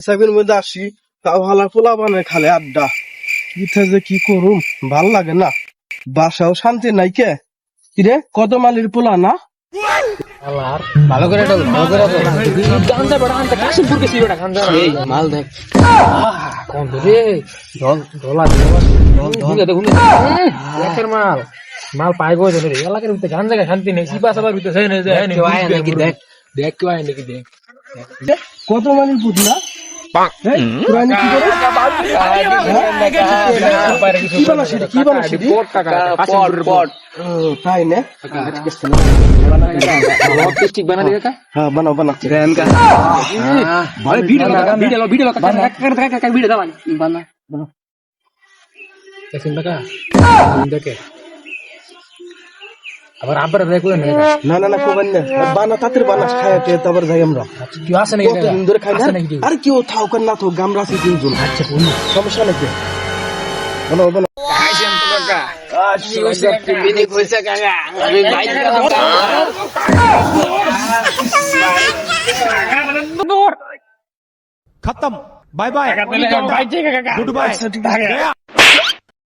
সাইবের মধ্যে আসি তাও হালা পোলা বানায় খালে আড্ডা ইথে যে কি করুম ভাল লাগে না বাসাও শান্তি নাই কে কিরে কত মালির পোলা না ভালো করে গান্দা বড় আনতে কাশিমপুর গেছি ওটা গান্দা এই মাল দেখ কোন রে ডলা একের মাল মাল পাই গো রে এলাকার ভিতরে গান জায়গা শান্তি নেই সিপা সাবার ভিতরে সেই নেই যায় নাকি দেখ দেখ কেউ আয় নাকি দেখ কত মালির পুতলা পুরানি কি করে কি বানাসি তাই না ঠিক বানা দিবে কা হ্যাঁ বানাও বানাও ভাই ভিডিও বানা দেখেন টাকা দেখে আবার আবার রে কই না না না কোবান না বানা তাতের বানাস খায় তে তারপর যাই আমরা কি আছে নাকি কতদিন ধরে খাই না আর কেউ থাও কেন না তো গামরা আছে তিনজন আচ্ছা কোন সমস্যা নাকি বানাও বানাও আইছেন তো কাকা বিনি কইছে কাকা আমি ভাই खत्म बाय बाय गुड बाय